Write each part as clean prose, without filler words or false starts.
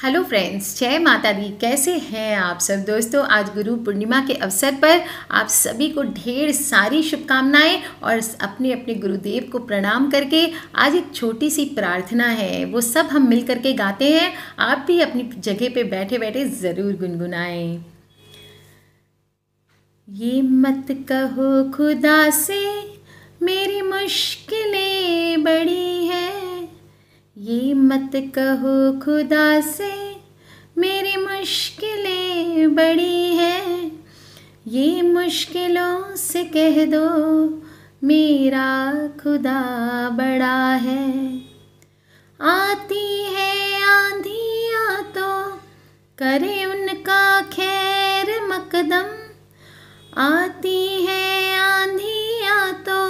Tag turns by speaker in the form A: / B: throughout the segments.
A: Hello friends, जय माता दी। कैसे हैं आप सब दोस्तों। आज गुरु पूर्णिमा के अवसर पर आप सभी को ढेर सारी शुभकामनाएं और अपने अपने गुरुदेव को प्रणाम करके आज एक छोटी सी प्रार्थना है, वो सब हम मिल करके गाते हैं। आप भी अपनी जगह पे बैठे बैठे ज़रूर गुनगुनाएं। ये मत कहो खुदा से मेरी मुश्किलें बड़ी है, ये मत कहो खुदा से मेरी मुश्किलें बड़ी हैं, ये मुश्किलों से कह दो मेरा खुदा बड़ा है। आती है आंधियाँ तो करे उनका खैर मकदम, आती है आंधियाँ तो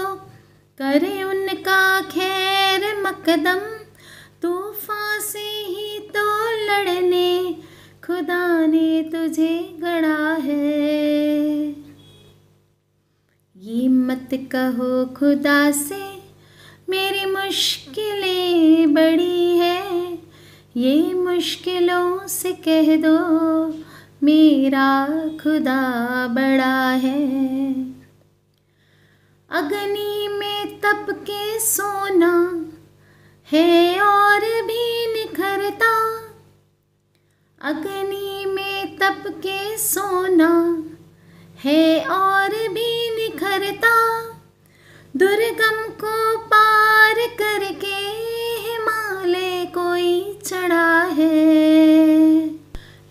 A: करे उनका खैर मकदम, तूफान से ही तो लड़ने खुदा ने तुझे गढ़ा है। ये मत कहो खुदा से मेरी मुश्किलें बड़ी है, ये मुश्किलों से कह दो मेरा खुदा बड़ा है। अग्नि में तप के सोना है और भी निखरता, अग्नि में तप के सोना है और भी निखरता, दुर्गम को पार करके हिमालय कोई चढ़ा है।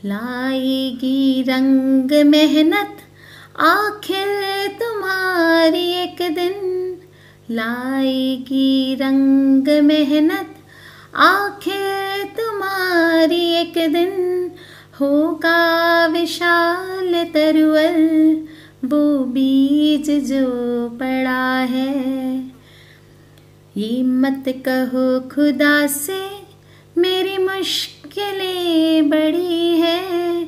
A: लाएगी रंग मेहनत आखिर तुम्हारी एक दिन, लाएगी रंग मेहनत आखिर तुम्हारी एक दिन, होगा विशाल तरुअर वो बीज जो पड़ा है। ये मत कहो खुदा से मेरी मुश्किलें बड़ी है,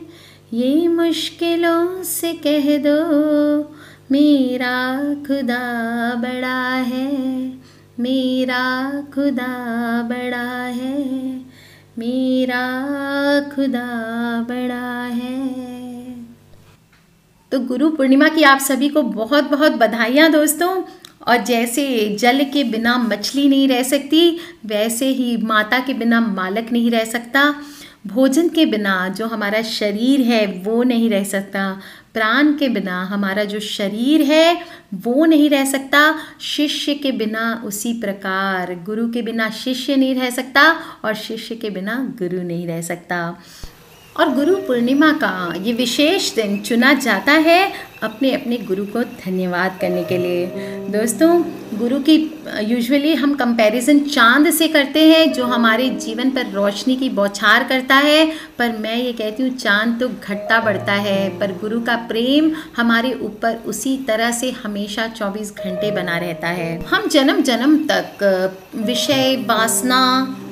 A: ये मुश्किलों से कह दो मेरा खुदा बड़ा है, मेरा खुदा बड़ा है, मेरा खुदा बड़ा है। तो गुरु पूर्णिमा की आप सभी को बहुत बहुत बधाइयाँ दोस्तों। और जैसे जल के बिना मछली नहीं रह सकती, वैसे ही माता के बिना बालक नहीं रह सकता, भोजन के बिना जो हमारा शरीर है वो नहीं रह सकता, प्राण के बिना हमारा जो शरीर है वो नहीं रह सकता, शिष्य के बिना उसी प्रकार गुरु के बिना शिष्य नहीं रह सकता और शिष्य के बिना गुरु नहीं रह सकता। और गुरु पूर्णिमा का ये विशेष दिन चुना जाता है अपने अपने गुरु को धन्यवाद करने के लिए। दोस्तों, गुरु की यूजुअली हम कंपैरिजन चांद से करते हैं जो हमारे जीवन पर रोशनी की बौछार करता है, पर मैं ये कहती हूँ चांद तो घटता बढ़ता है, पर गुरु का प्रेम हमारे ऊपर उसी तरह से हमेशा 24 घंटे बना रहता है। हम जन्म जन्म तक विषय, वासना,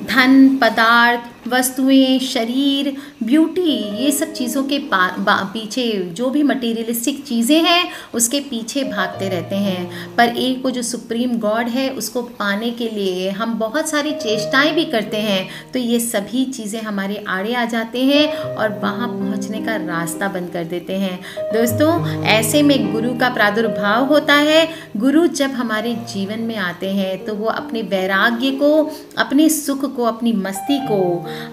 A: धन, पदार्थ, वस्तुएं, शरीर, ब्यूटी, ये सब चीज़ों के पीछे जो भी मटेरियलिस्टिक चीज़ें हैं उसके पीछे भागते रहते हैं, पर एक को जो सुप्रीम गॉड है उसको पाने के लिए हम बहुत सारी चेष्टाएं भी करते हैं, तो ये सभी चीज़ें हमारे आड़े आ जाते हैं और वहाँ पहुँचने का रास्ता बंद कर देते हैं। दोस्तों, ऐसे में गुरु का प्रादुर्भाव होता है। गुरु जब हमारे जीवन में आते हैं तो वो अपने वैराग्य को, अपने सुख को, अपनी मस्ती को,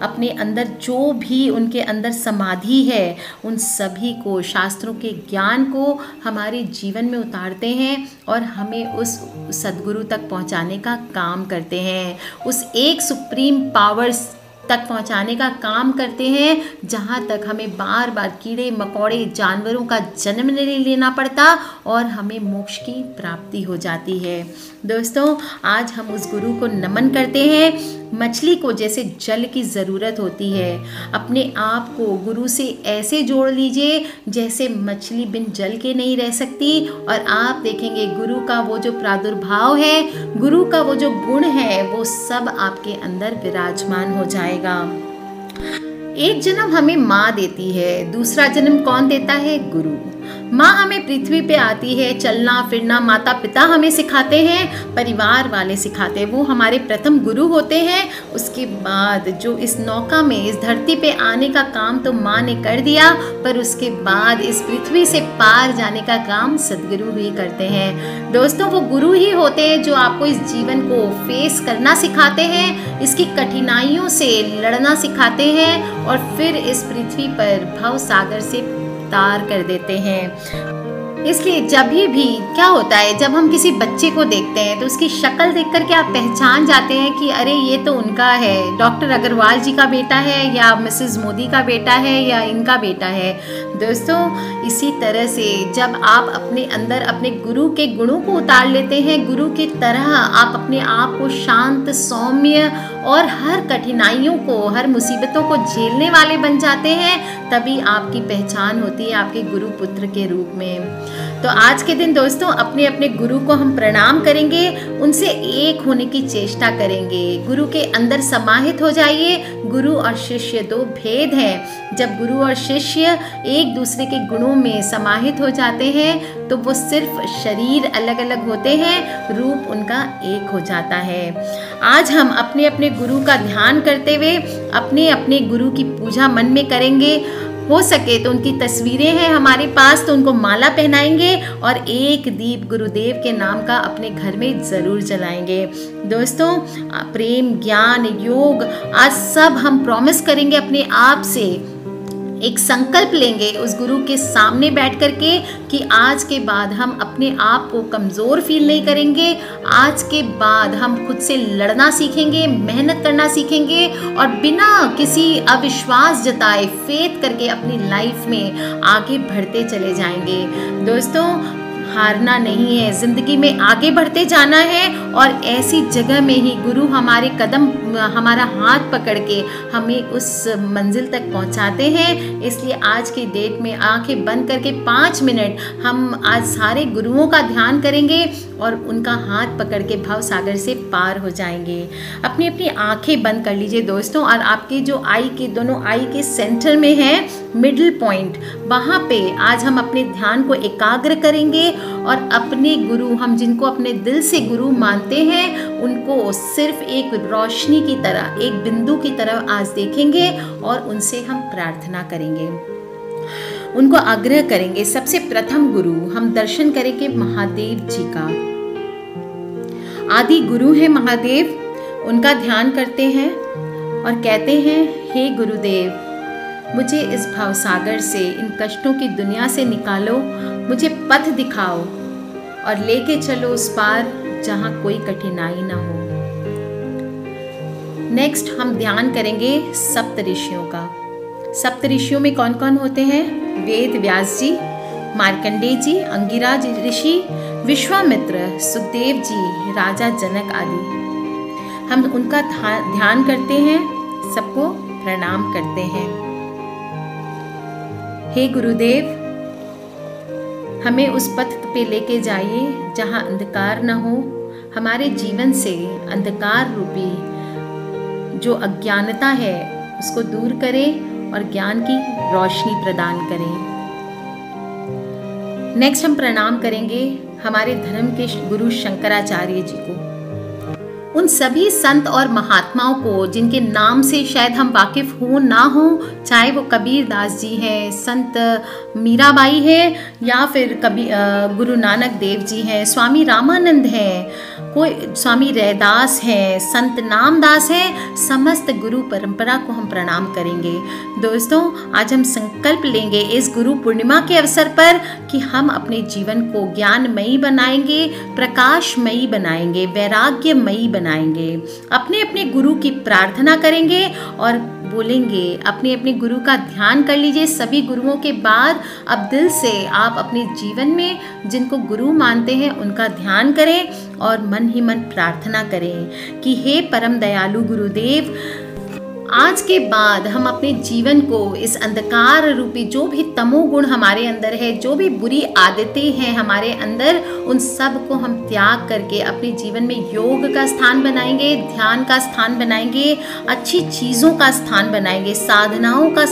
A: अपने अंदर जो भी उनके अंदर समाधि है उन सभी को, शास्त्रों के ज्ञान को हमारे जीवन में उतारते हैं और हमें उस सद्गुरु तक पहुंचाने का काम करते हैं, उस एक सुप्रीम पावर्स तक पहुंचाने का काम करते हैं जहां तक हमें बार बार कीड़े मकोड़े जानवरों का जन्म नहीं लेना पड़ता और हमें मोक्ष की प्राप्ति हो जाती है। दोस्तों, आज हम उस गुरु को नमन करते हैं। मछली को जैसे जल की ज़रूरत होती है, अपने आप को गुरु से ऐसे जोड़ लीजिए जैसे मछली बिन जल के नहीं रह सकती, और आप देखेंगे गुरु का वो जो प्रादुर्भाव है, गुरु का वो जो गुण है, वो सब आपके अंदर विराजमान हो जाएगा। एक जन्म हमें माँ देती है, दूसरा जन्म कौन देता है? गुरु। माँ हमें पृथ्वी पे आती है, चलना फिरना माता पिता हमें सिखाते हैं, परिवार वाले सिखाते हैं, वो हमारे प्रथम गुरु होते हैं। उसके बाद जो इस नौका में इस धरती पे आने का काम तो माँ ने कर दिया, पर उसके बाद इस पृथ्वी से पार जाने का काम सदगुरु ही करते हैं। दोस्तों, वो गुरु ही होते हैं जो आपको इस जीवन को फेस करना सिखाते हैं, इसकी कठिनाइयों से लड़ना सिखाते हैं और फिर इस पृथ्वी पर भव सागर से तार कर देते हैं। इसलिए जब भी क्या होता है, जब हम किसी बच्चे को देखते हैं तो उसकी शक्ल देखकर के आप पहचान जाते हैं कि अरे ये तो उनका है, डॉक्टर अग्रवाल जी का बेटा है या मिसेस मोदी का बेटा है या इनका बेटा है। दोस्तों, इसी तरह से जब आप अपने अंदर अपने गुरु के गुणों को उतार लेते हैं, गुरु की तरह आप अपने आप को शांत, सौम्य और हर कठिनाइयों को, हर मुसीबतों को झेलने वाले बन जाते हैं, तभी आपकी पहचान होती है आपके गुरु पुत्र के रूप में। तो आज के दिन दोस्तों, अपने अपने गुरु को हम प्रणाम करेंगे, उनसे एक होने की चेष्टा करेंगे, गुरु के अंदर समाहित हो जाइए। गुरु और शिष्य दो भेद हैं। जब गुरु और शिष्य एक दूसरे के गुणों में समाहित हो जाते हैं तो वो सिर्फ शरीर अलग अलग होते हैं, रूप उनका एक हो जाता है। आज हम अपने अपने गुरु का ध्यान करते हुए अपने अपने गुरु की पूजा मन में करेंगे। हो सके तो उनकी तस्वीरें हैं हमारे पास तो उनको माला पहनाएंगे और एक दीप गुरुदेव के नाम का अपने घर में ज़रूर जलाएंगे। दोस्तों, प्रेम, ज्ञान, योग, आज सब हम प्रॉमिस करेंगे अपने आप से, एक संकल्प लेंगे उस गुरु के सामने बैठ कर के कि आज के बाद हम अपने आप को कमज़ोर फील नहीं करेंगे। आज के बाद हम खुद से लड़ना सीखेंगे, मेहनत करना सीखेंगे और बिना किसी अविश्वास जताए फेथ करके अपनी लाइफ में आगे बढ़ते चले जाएंगे। दोस्तों, हारना नहीं है, ज़िंदगी में आगे बढ़ते जाना है और ऐसी जगह में ही गुरु हमारे कदम, हमारा हाथ पकड़ के हमें उस मंजिल तक पहुंचाते हैं। इसलिए आज की डेट में आंखें बंद करके 5 मिनट हम आज सारे गुरुओं का ध्यान करेंगे और उनका हाथ पकड़ के भव सागर से पार हो जाएंगे। अपनी अपनी आंखें बंद कर लीजिए दोस्तों, और आपके जो आई के दोनों आई के सेंटर में है मिडिल पॉइंट, वहाँ पे आज हम अपने ध्यान को एकाग्र करेंगे और अपने गुरु, हम जिनको अपने दिल से गुरु मानते हैं, उनको सिर्फ एक रोशनी की तरह, एक बिंदु की तरह आज देखेंगे और उनसे हम प्रार्थना करेंगे, उनको आग्रह करेंगे। सबसे प्रथम गुरु हम दर्शन करेंगे महादेव जी का। आदि गुरु है महादेव, उनका ध्यान करते हैं और कहते हैं, हे गुरुदेव, मुझे इस भवसागर से, इन कष्टों की दुनिया से निकालो, मुझे पथ दिखाओ और लेके चलो उस पार जहाँ कोई कठिनाई ना हो। नेक्स्ट हम ध्यान करेंगे सप्त ऋषियों का। सप्त ऋषियों में कौन कौन होते हैं? वेद व्यास जी, मार्कंडेय जी, अंगिराज ऋषि, विश्वामित्र, सुखदेव जी, राजा जनक आदि। हम उनका ध्यान करते हैं, सबको प्रणाम करते हैं। हे गुरुदेव, हमें उस पथ पे लेके जाइए जहाँ अंधकार न हो। हमारे जीवन से अंधकार रूपी जो अज्ञानता है उसको दूर करें और ज्ञान की रोशनी प्रदान करें। नेक्स्ट हम प्रणाम करेंगे हमारे धर्म के गुरु शंकराचार्य जी को, उन सभी संत और महात्माओं को जिनके नाम से शायद हम वाकिफ हो ना हो, चाहे वो कबीर दास जी हैं, संत मीराबाई है, या फिर गुरु नानक देव जी हैं, स्वामी रामानंद हैं, कोई स्वामी रैदास हैं, संत नामदास हैं। समस्त गुरु परंपरा को हम प्रणाम करेंगे। दोस्तों, आज हम संकल्प लेंगे इस गुरु पूर्णिमा के अवसर पर कि हम अपने जीवन को ज्ञानमयी बनाएंगे, प्रकाशमयी बनाएंगे, वैराग्यमयी बनाएंगे। अपने अपने गुरु की प्रार्थना करेंगे और बोलेंगे, अपने अपने गुरु का ध्यान कर लीजिए। सभी गुरुओं के बाद अब दिल से आप अपने जीवन में जिनको गुरु मानते हैं उनका ध्यान करें और मन ही मन प्रार्थना करें कि हे परम दयालु गुरुदेव, आज के बाद हम अपने जीवन को इस अंधकार रूपी जो भी तमोगुण हमारे अंदर है, जो भी बुरी आदतें हैं हमारे अंदर, उन सब को हम त्याग करके अपने जीवन में योग का स्थान बनाएंगे, ध्यान का स्थान बनाएंगे, अच्छी चीज़ों का स्थान बनाएंगे, साधनाओं का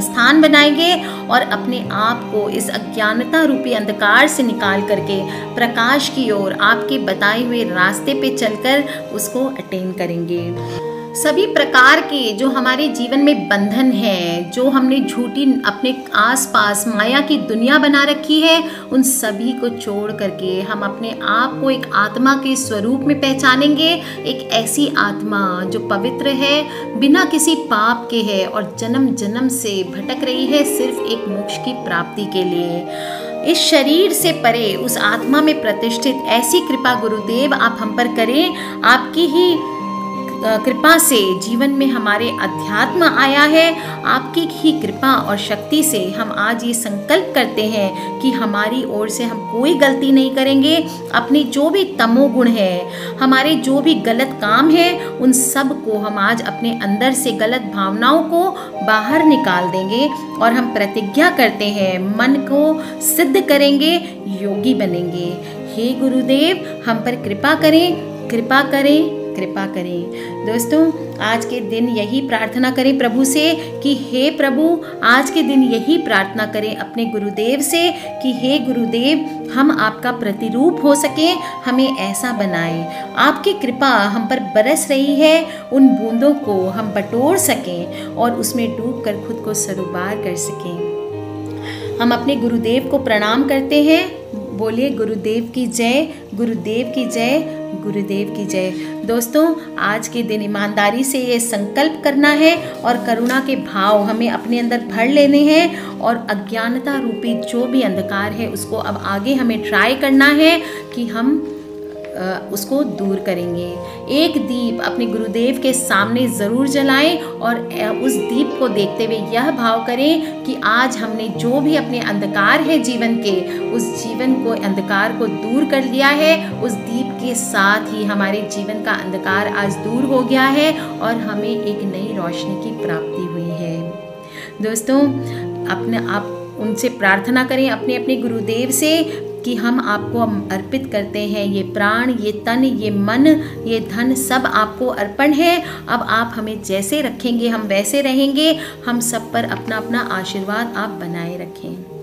A: स्थान बनाएंगे और अपने आप को इस अज्ञानता रूपी अंधकार से निकाल करके प्रकाश की ओर आपके बताए हुए रास्ते पे चलकर उसको अटेन करेंगे। सभी प्रकार के जो हमारे जीवन में बंधन है, जो हमने झूठी अपने आसपास माया की दुनिया बना रखी है, उन सभी को छोड़ करके हम अपने आप को एक आत्मा के स्वरूप में पहचानेंगे। एक ऐसी आत्मा जो पवित्र है, बिना किसी पाप के है और जन्म जन्म से भटक रही है सिर्फ एक मोक्ष की प्राप्ति के लिए। इस शरीर से परे उस आत्मा में प्रतिष्ठित ऐसी कृपा गुरुदेव आप हम पर करें। आपकी ही कृपा से जीवन में हमारे अध्यात्म आया है। आपकी ही कृपा और शक्ति से हम आज ये संकल्प करते हैं कि हमारी ओर से हम कोई गलती नहीं करेंगे। अपने जो भी तमोगुण है, हमारे जो भी गलत काम है, उन सब को हम आज अपने अंदर से गलत भावनाओं को बाहर निकाल देंगे और हम प्रतिज्ञा करते हैं, मन को सिद्ध करेंगे, योगी बनेंगे। हे गुरुदेव, हम पर कृपा करें, कृपा करें, कृपा करें। दोस्तों, आज के दिन यही प्रार्थना करें प्रभु से कि हे प्रभु, आज के दिन यही प्रार्थना करें अपने गुरुदेव से कि हे गुरुदेव, हम आपका प्रतिरूप हो सकें, हमें ऐसा बनाएं। आपकी कृपा हम पर बरस रही है, उन बूंदों को हम बटोर सकें और उसमें डूब कर खुद को सरोबार कर सकें। हम अपने गुरुदेव को प्रणाम करते हैं। बोलिए गुरुदेव की जय, गुरुदेव की जय, गुरुदेव की जय। दोस्तों, आज के दिन ईमानदारी से ये संकल्प करना है और करुणा के भाव हमें अपने अंदर भर लेने हैं और अज्ञानता रूपी जो भी अंधकार है उसको अब आगे हमें ट्राई करना है कि हम उसको दूर करेंगे। एक दीप अपने गुरुदेव के सामने ज़रूर जलाएं और उस दीप को देखते हुए यह भाव करें कि आज हमने जो भी अपने अंधकार है जीवन के, उस जीवन को अंधकार को दूर कर लिया है। उस दीप के साथ ही हमारे जीवन का अंधकार आज दूर हो गया है और हमें एक नई रोशनी की प्राप्ति हुई है। दोस्तों, आप उनसे प्रार्थना करें, अपने अपने गुरुदेव से, कि हम आपको अर्पित करते हैं ये प्राण, ये तन, ये मन, ये धन सब आपको अर्पण है। अब आप हमें जैसे रखेंगे हम वैसे रहेंगे। हम सब पर अपना अपना आशीर्वाद आप बनाए रखें।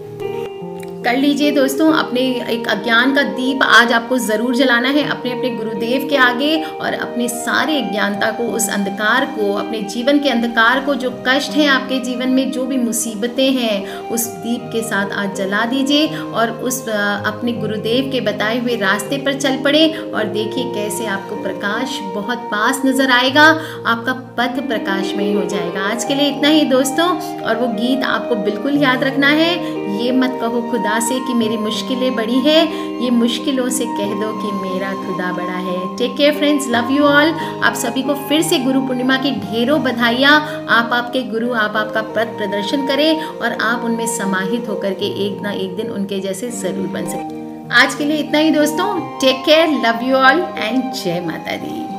A: कर लीजिए दोस्तों, अपने एक अज्ञान का दीप आज आपको ज़रूर जलाना है अपने अपने गुरुदेव के आगे और अपने सारे अज्ञानता को, उस अंधकार को, अपने जीवन के अंधकार को, जो कष्ट हैं आपके जीवन में, जो भी मुसीबतें हैं, उस दीप के साथ आज जला दीजिए और उस अपने गुरुदेव के बताए हुए रास्ते पर चल पड़े और देखिए कैसे आपको प्रकाश बहुत पास नज़र आएगा। आपका पथ प्रकाशमय हो जाएगा। आज के लिए इतना ही दोस्तों, और वो गीत आपको बिल्कुल याद रखना है, ये मत कहो खुदा से कि मेरी मुश्किलें बड़ी है, ये मुश्किलों से कह दो कि मेरा खुदा बड़ा है। Take care friends, love you all. आप सभी को फिर से गुरु पूर्णिमा की ढेरों बधाइयाँ। आप आपके गुरु आप आपका पथ प्रदर्शन करें और आप उनमें समाहित होकर के एक ना एक दिन उनके जैसे जरूर बन सकें। आज के लिए इतना ही दोस्तों। Take care, love you all and जय माता दी।